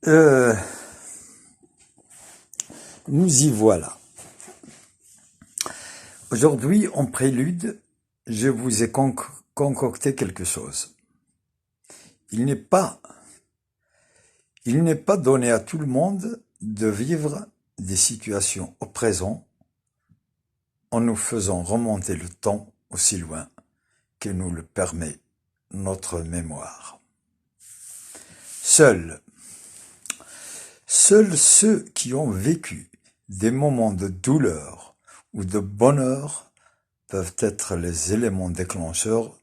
Euh, Nous y voilà. Aujourd'hui, en prélude, je vous ai concocté quelque chose. Il n'est pas donné à tout le monde de vivre des situations au présent en nous faisant remonter le temps aussi loin que nous le permet notre mémoire. Seuls ceux qui ont vécu des moments de douleur ou de bonheur peuvent être les éléments déclencheurs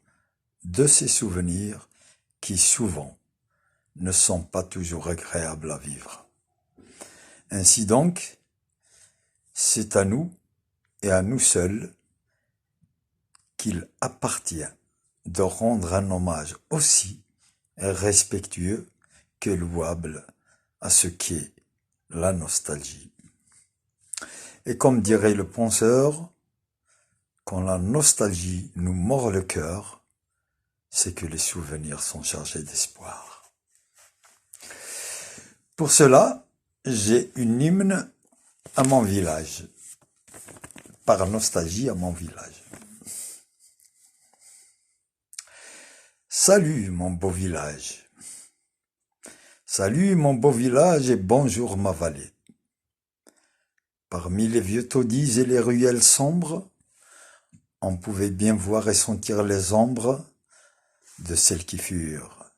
de ces souvenirs qui souvent ne sont pas toujours agréables à vivre. Ainsi donc, c'est à nous et à nous seuls qu'il appartient de rendre un hommage aussi respectueux que louable à ce qu'est la nostalgie. Et comme dirait le penseur, quand la nostalgie nous mord le cœur, c'est que les souvenirs sont chargés d'espoir. Pour cela, j'ai une hymne à mon village, par nostalgie à mon village. Salut mon beau village. Salut mon beau village et bonjour ma vallée. Parmi les vieux taudis et les ruelles sombres, on pouvait bien voir et sentir les ombres de celles qui furent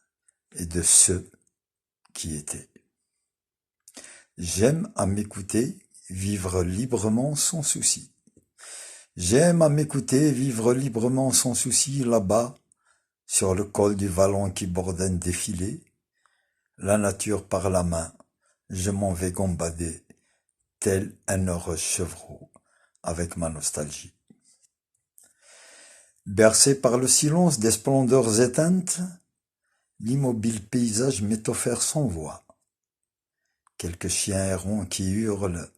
et de ceux qui étaient. J'aime à m'écouter vivre librement sans souci. J'aime à m'écouter vivre librement sans souci là-bas, sur le col du vallon qui borde un défilé. La nature par la main, je m'en vais gambader, tel un heureux chevreau, avec ma nostalgie. Bercé par le silence des splendeurs éteintes, l'immobile paysage m'est offert sans voix. Quelques chiens errants qui hurlent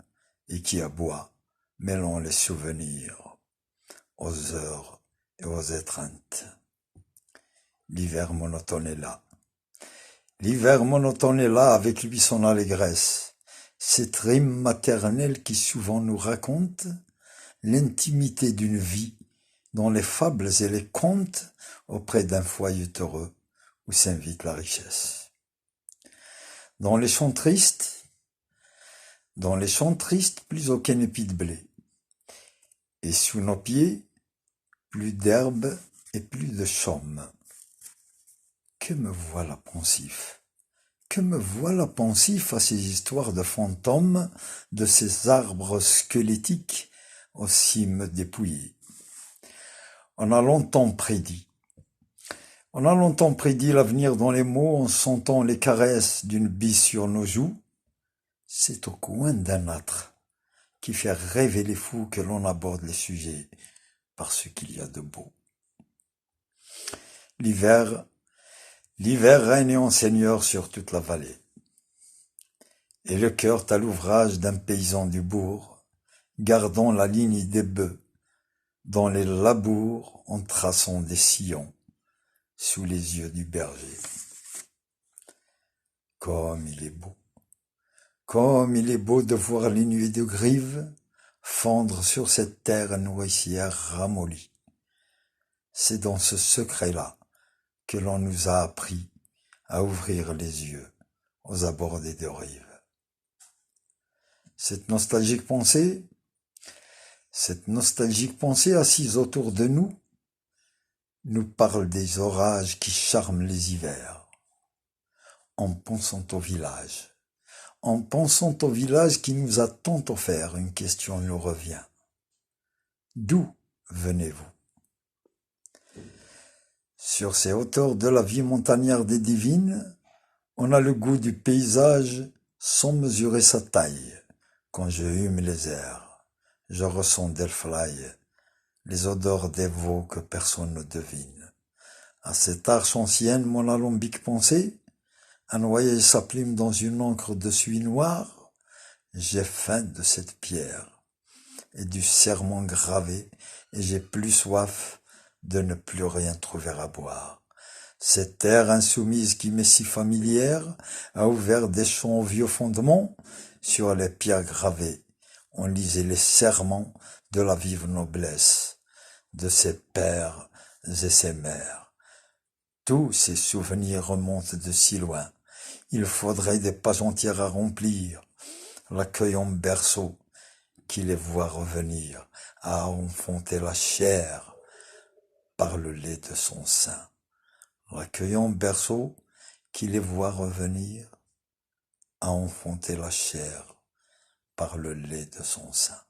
et qui aboient, mêlant les souvenirs aux heures et aux étreintes. L'hiver monotone est là. L'hiver monotone est là avec lui son allégresse, cette rime maternelle qui souvent nous raconte l'intimité d'une vie dont les fables et les contes auprès d'un foyer heureux où s'invite la richesse. Dans les champs tristes, plus aucun épi de blé. Et sous nos pieds, plus d'herbe et plus de chaume. Que me voilà pensif. Que me voilà pensif à ces histoires de fantômes, de ces arbres squelettiques aux cimes dépouillées. On a longtemps prédit l'avenir dans les mots en sentant les caresses d'une bise sur nos joues. C'est au coin d'un âtre qui fait rêver les fous que l'on aborde les sujets par ce qu'il y a de beau. L'hiver règne en seigneur sur toute la vallée. Et le cœur à l'ouvrage d'un paysan du bourg, gardant la ligne des bœufs, dans les labours en traçant des sillons, sous les yeux du berger. Comme il est beau de voir les nuées de grive fondre sur cette terre nourricière ramollie. C'est dans ce secret-là que l'on nous a appris à ouvrir les yeux aux abords des deux rives. Cette nostalgique pensée assise autour de nous parle des orages qui charment les hivers. En pensant au village qui nous a tant offert, une question nous revient. D'où venez-vous? Sur ces hauteurs de la vie montagnarde et divine, on a le goût du paysage sans mesurer sa taille. Quand je hume les airs, je ressens d'Elflaï les odeurs des veaux que personne ne devine. À cette arche ancienne, mon alambic pensé, à noyer sa plume dans une encre de suie noire, j'ai faim de cette pierre et du serment gravé, et j'ai plus soif de ne plus rien trouver à boire. Cette terre insoumise qui m'est si familière a ouvert des champs aux vieux fondements. Sur les pierres gravées, on lisait les serments de la vive noblesse, de ses pères et ses mères. Tous ces souvenirs remontent de si loin. Il faudrait des pages entières à remplir. L'accueil en berceau, qui les voit revenir, à enfanter la chair par le lait de son sein. L'accueil en berceau, qui les voit revenir, à enfanter la chair par le lait de son sein.